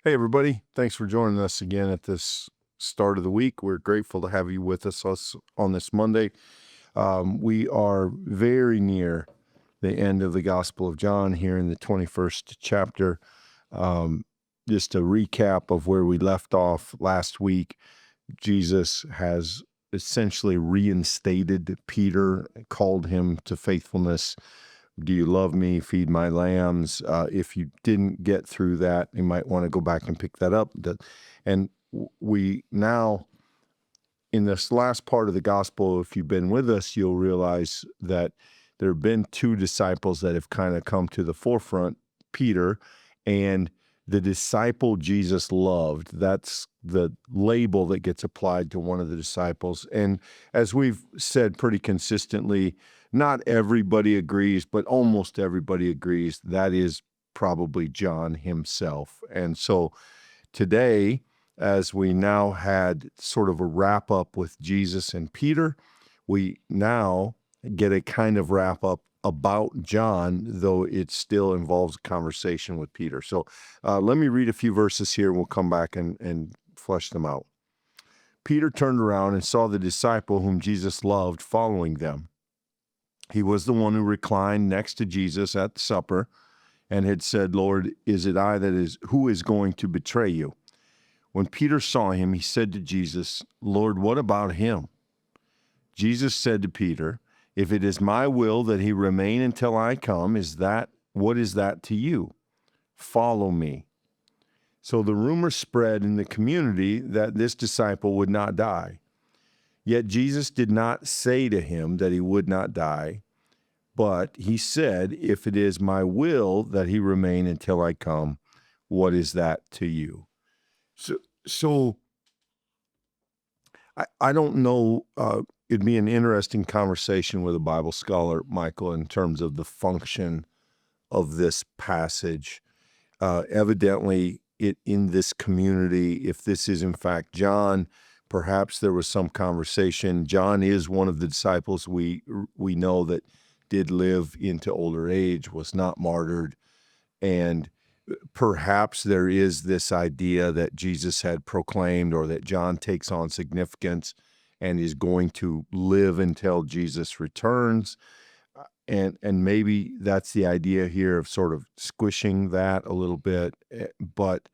Hey, everybody. Thanks for joining us again at this start of the week. We're grateful to have you with us on this Monday. We are very near the end of the Gospel of John here in the 21st chapter. Just a recap of where we left off last week. Jesus has essentially reinstated Peter, called him to faithfulness. Do you love me? Feed my lambs. If you didn't get through that, you might want to go back and pick that up. And we now, in this last part of the gospel, if you've been with us, you'll realize that there have been two disciples that have kind of come to the forefront, Peter and the disciple Jesus loved. That's the label that gets applied to one of the disciples. And as we've said pretty consistently, not everybody agrees, but almost everybody agrees that is probably John himself. And so today, as we now had sort of a wrap up with Jesus and Peter, we now get a kind of wrap up about John, though it still involves a conversation with Peter. So let me read a few verses here and we'll come back and flesh them out. Peter turned around and saw the disciple whom Jesus loved following them. He was the one who reclined next to Jesus at supper and had said, "Lord, is it I who is going to betray you?" When Peter saw him, he said to Jesus, "Lord, what about him?" Jesus said to Peter, "If it is my will that he remain until I come, what is that to you? Follow me." So the rumor spread in the community that this disciple would not die. Yet Jesus did not say to him that he would not die, but he said, "If it is my will that he remain until I come, what is that to you?" So I don't know. It'd be an interesting conversation with a Bible scholar, Michael, in terms of the function of this passage. Evidently, in this community, if this is in fact John, perhaps there was some conversation. John is one of the disciples we know that did live into older age, was not martyred, and perhaps there is this idea that Jesus had proclaimed, or that John takes on significance and is going to live until Jesus returns. And maybe that's the idea here of sort of squishing that a little bit. But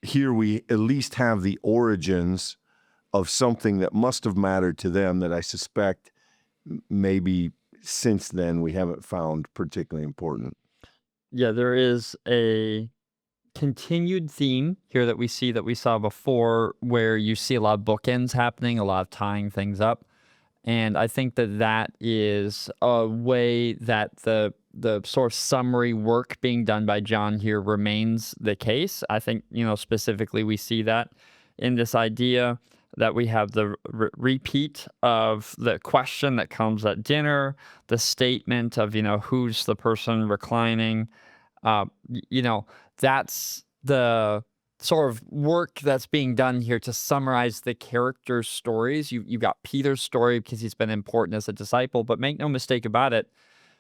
here we at least have the origins of something that must have mattered to them that I suspect maybe since then we haven't found particularly important. Yeah, there is a continued theme here that we saw before, where you see a lot of bookends happening, a lot of tying things up. And I think that that is a way that the sort of summary work being done by John here remains the case. I think, specifically we see that in this idea that we have the repeat of the question that comes at dinner, the statement of, who's the person reclining. That's the sort of work that's being done here to summarize the characters' stories. You've got Peter's story because he's been important as a disciple, but make no mistake about it,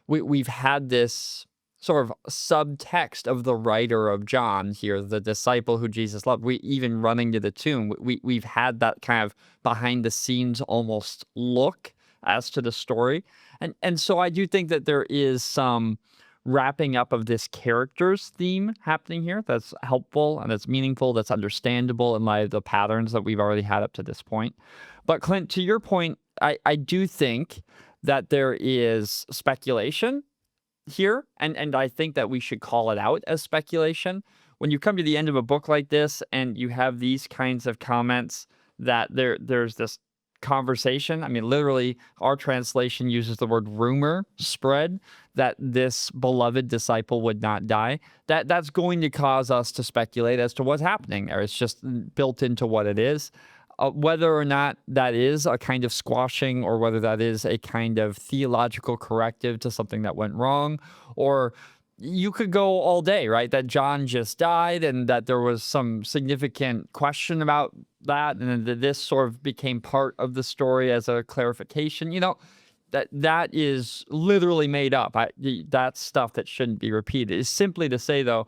we've had this sort of subtext of the writer of John here, the disciple who Jesus loved. We even running to the tomb. We've had that kind of behind the scenes almost look as to the story, and so I do think that there is some wrapping up of this character's theme happening here that's helpful and that's meaningful, that's understandable in light of the patterns that we've already had up to this point. But Clint, to your point, I do think that there is speculation here, and I think that we should call it out as speculation. When you come to the end of a book like this and you have these kinds of comments that there's this conversation. I mean, literally, our translation uses the word rumor spread that this beloved disciple would not die. That's going to cause us to speculate as to what's happening there. It's just built into what it is. Whether or not that is a kind of squashing, or whether that is a kind of theological corrective to something that went wrong, or you could go all day, right? That John just died and that there was some significant question about that, and then that this sort of became part of the story as a clarification. That is literally made up. That's stuff that shouldn't be repeated. It's simply to say, though,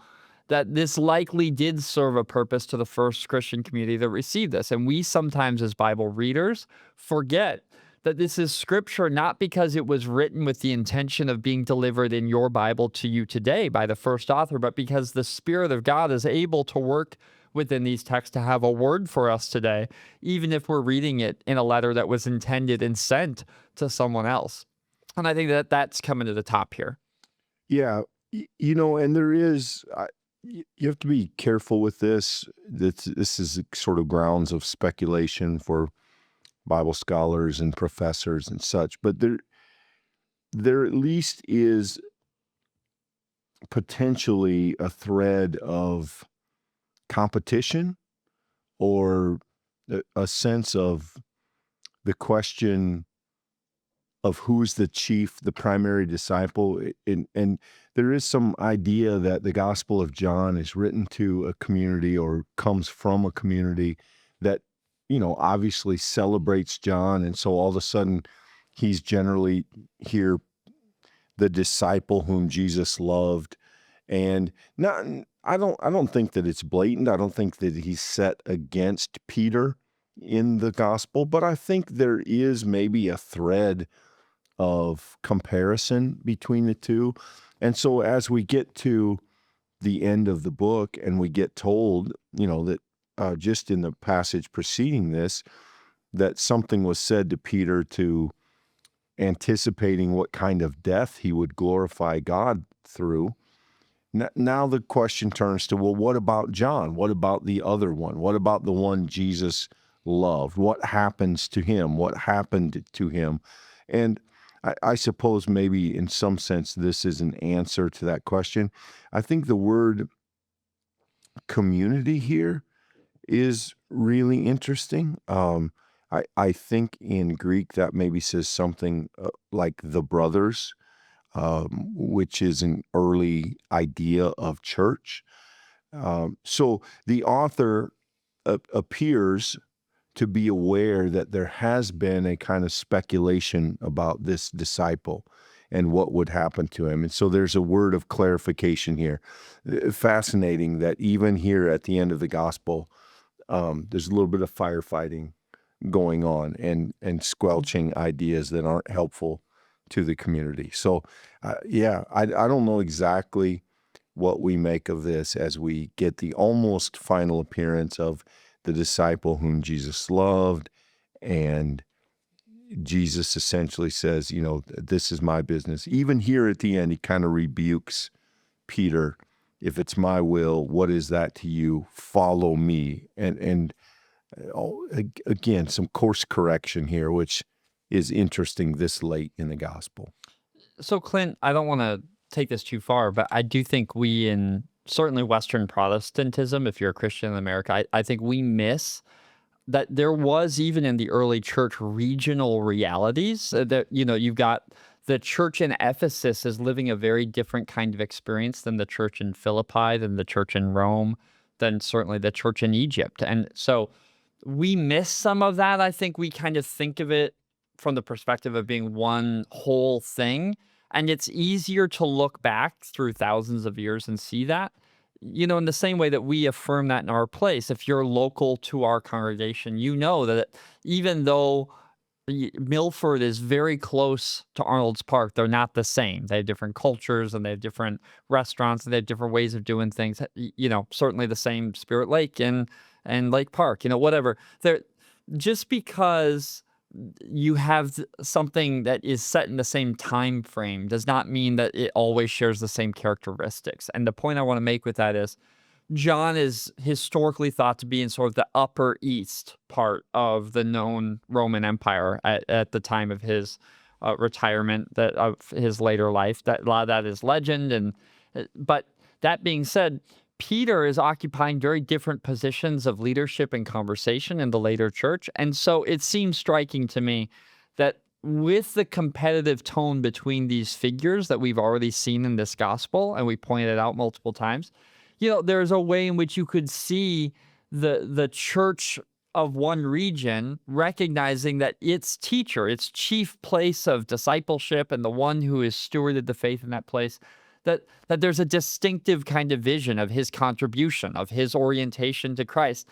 that this likely did serve a purpose to the first Christian community that received this. And we sometimes, as Bible readers, forget that this is scripture not because it was written with the intention of being delivered in your Bible to you today by the first author, but because the Spirit of God is able to work within these texts to have a word for us today, even if we're reading it in a letter that was intended and sent to someone else. And I think that that's coming to the top here. Yeah, and there is, you have to be careful with this. This is sort of grounds of speculation for Bible scholars and professors and such, but there at least is potentially a thread of competition or a sense of the question of who's the primary disciple. And there is some idea that the Gospel of John is written to a community or comes from a community that, obviously celebrates John. And so all of a sudden he's generally here, the disciple whom Jesus loved. And not, I don't think that it's blatant. I don't think that he's set against Peter in the gospel, but I think there is maybe a thread of comparison between the two. And so as we get to the end of the book and we get told, that just in the passage preceding this, that something was said to Peter to anticipating what kind of death he would glorify God through. Now the question turns to, well, what about John? What about the other one? What about the one Jesus loved? What happens to him? What happened to him? And I suppose maybe in some sense this is an answer to that question. I think the word community here is really interesting. I think in Greek that maybe says something like the brothers, which is an early idea of church. So the author appears to be aware that there has been a kind of speculation about this disciple and what would happen to him. And so there's a word of clarification here. Fascinating that even here at the end of the gospel, there's a little bit of firefighting going on and squelching ideas that aren't helpful to the community. So, I don't know exactly what we make of this as we get the almost final appearance of the disciple whom Jesus loved. And Jesus essentially says, this is my business. Even here at the end, he kind of rebukes Peter. If it's my will, what is that to you? Follow me. And again, some course correction here, which is interesting this late in the gospel. So, Clint, I don't want to take this too far, but I do think we, in certainly Western Protestantism, if you're a Christian in America, I think we miss that there was, even in the early church, regional realities that, you've got the church in Ephesus is living a very different kind of experience than the church in Philippi, than the church in Rome, than certainly the church in Egypt. And so we miss some of that. I think we kind of think of it from the perspective of being one whole thing. And it's easier to look back through thousands of years and see that, in the same way that we affirm that in our place. If you're local to our congregation, you know that even though Milford is very close to Arnold's Park, they're not the same. They have different cultures and they have different restaurants and they have different ways of doing things. Certainly the same Spirit Lake and Lake Park, whatever. Just because you have something that is set in the same time frame does not mean that it always shares the same characteristics. And the point I want to make with that is John is historically thought to be in sort of the upper east part of the known Roman Empire at the time of his retirement, that of his later life. That a lot of that is legend, but that being said, Peter is occupying very different positions of leadership and conversation in the later church. And so it seems striking to me that with the competitive tone between these figures that we've already seen in this gospel, and we pointed out multiple times, there's a way in which you could see the church of one region recognizing that its teacher, its chief place of discipleship, and the one who has stewarded the faith in that place, that there's a distinctive kind of vision of his contribution, of his orientation to Christ.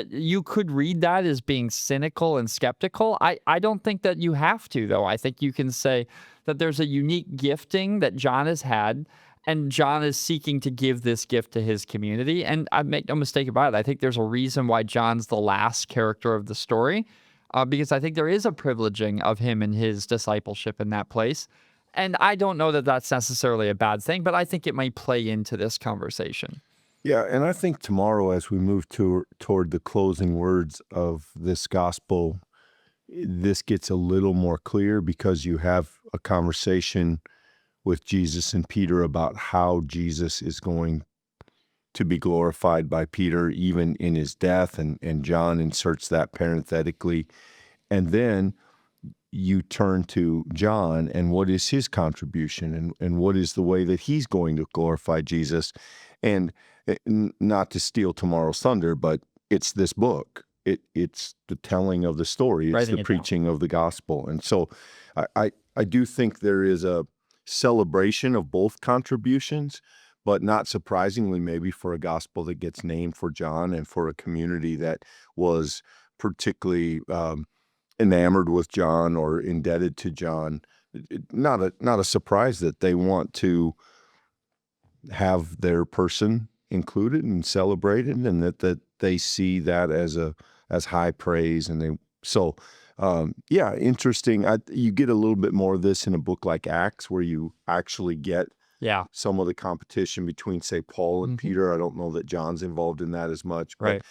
You could read that as being cynical and skeptical. I don't think that you have to, though. I think you can say that there's a unique gifting that John has had, and John is seeking to give this gift to his community. And I make no mistake about it. I think there's a reason why John's the last character of the story, because I think there is a privileging of him and his discipleship in that place. And I don't know that that's necessarily a bad thing, but I think it might play into this conversation. Yeah, and I think tomorrow, as we move toward the closing words of this gospel, this gets a little more clear because you have a conversation with Jesus and Peter about how Jesus is going to be glorified by Peter, even in his death, and John inserts that parenthetically. And then you turn to John and what is his contribution and what is the way that he's going to glorify Jesus. And not to steal tomorrow's thunder, but it's this book. It's the telling of the story. It's Writing the it down. preaching of the gospel. And so I do think there is a celebration of both contributions, but not surprisingly, maybe for a gospel that gets named for John and for a community that was particularly enamored with John or indebted to John. Not a surprise that they want to have their person included and celebrated, and that they see that as high praise. And yeah, interesting. You get a little bit more of this in a book like Acts, where you actually get Yeah. some of the competition between, say, Paul and Peter. I don't know that John's involved in that as much, but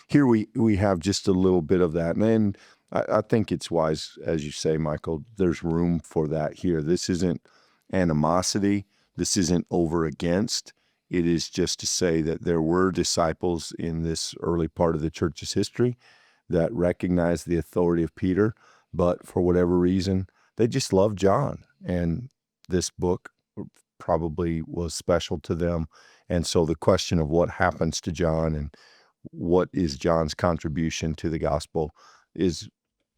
here we have just a little bit of that. And I think it's wise, as you say, Michael, there's room for that here. This isn't animosity. This isn't over against. It is just to say that there were disciples in this early part of the church's history that recognized the authority of Peter, but for whatever reason, they just loved John. And this book probably was special to them. And so the question of what happens to John and what is John's contribution to the gospel is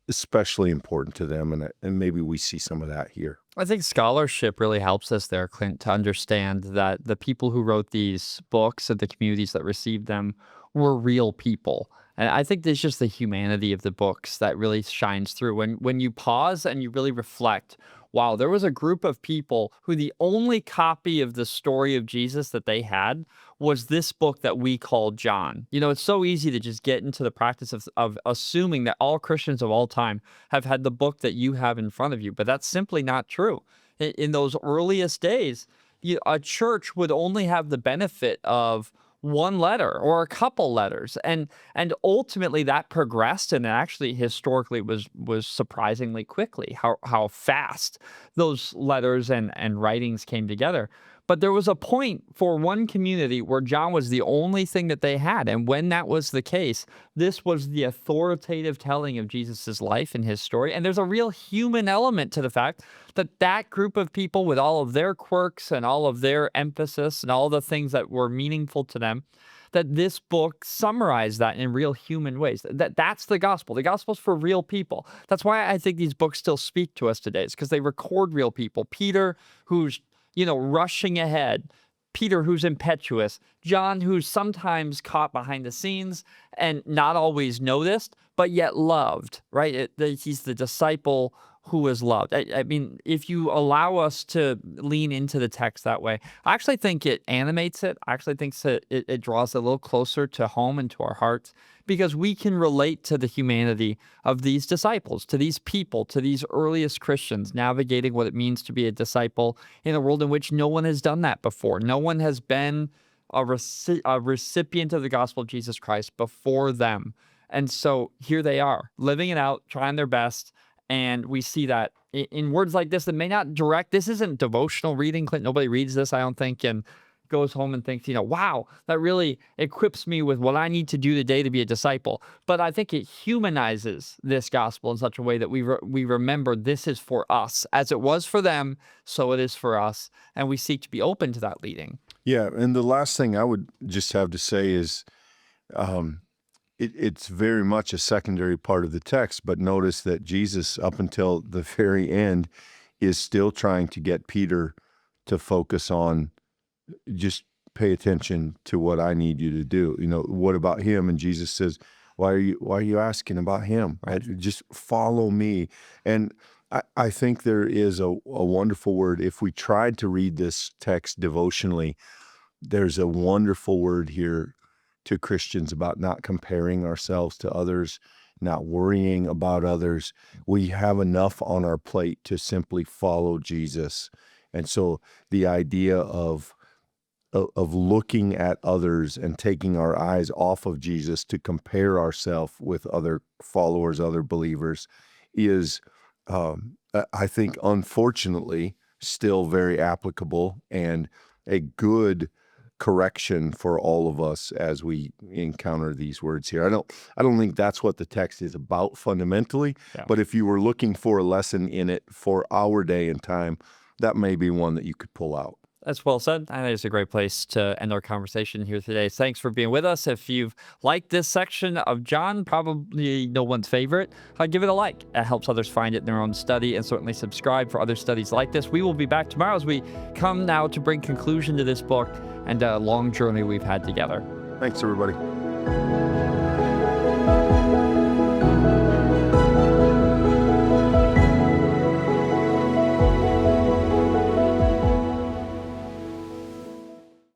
especially important to them. And maybe we see some of that here. I think scholarship really helps us there, Clint, to understand that the people who wrote these books and the communities that received them were real people. And I think there's just the humanity of the books that really shines through. When you pause and you really reflect, wow, there was a group of people who the only copy of the story of Jesus that they had was this book that we call John. You know, it's so easy to just get into the practice of assuming that all Christians of all time have had the book that you have in front of you, but that's simply not true. In those earliest days, a church would only have the benefit of one letter or a couple letters, and ultimately that progressed, and actually historically was surprisingly quickly how fast those letters and writings came together. But there was a point for one community where John was the only thing that they had, and when that was the case, this was the authoritative telling of Jesus's life and his story. And there's a real human element to the fact that that group of people, with all of their quirks and all of their emphasis and all the things that were meaningful to them, that this book summarized that in real human ways. That's the gospel. The gospel's for real people. That's why I think these books still speak to us today. It's because they record real people. Peter, who's rushing ahead. Peter, who's impetuous. John, who's sometimes caught behind the scenes and not always noticed, but yet loved, right? He's the disciple who is loved. I mean, if you allow us to lean into the text that way, I actually think it animates it. I actually think it draws a little closer to home and to our hearts, because we can relate to the humanity of these disciples, to these people, to these earliest Christians navigating what it means to be a disciple in a world in which no one has done that before. No one has been a recipient of the gospel of Jesus Christ before them. And so here they are, living it out, trying their best. And we see that in words like this that may not this isn't devotional reading, Clint. Nobody reads this, I don't think, and goes home and thinks, wow, that really equips me with what I need to do today to be a disciple. But I think it humanizes this gospel in such a way that we remember this is for us. As it was for them, so it is for us. And we seek to be open to that leading. Yeah, and the last thing I would just have to say is it's very much a secondary part of the text, but notice that Jesus, up until the very end, is still trying to get Peter to focus on just pay attention to what I need you to do. What about him? And Jesus says, why are you asking about him? Right. Just follow me. And I think there is a wonderful word. If we tried to read this text devotionally, there's a wonderful word here to Christians about not comparing ourselves to others, not worrying about others. We have enough on our plate to simply follow Jesus. And so the idea of looking at others and taking our eyes off of Jesus to compare ourselves with other followers, other believers, is, I think, unfortunately, still very applicable and a good correction for all of us as we encounter these words here. I don't think that's what the text is about fundamentally, Yeah. but if you were looking for a lesson in it for our day and time, that may be one that you could pull out. That's well said. I think it's a great place to end our conversation here today. Thanks for being with us. If you've liked this section of John, probably no one's favorite, give it a like. It helps others find it in their own study, and certainly subscribe for other studies like this. We will be back tomorrow as we come now to bring conclusion to this book and a long journey we've had together. Thanks, everybody.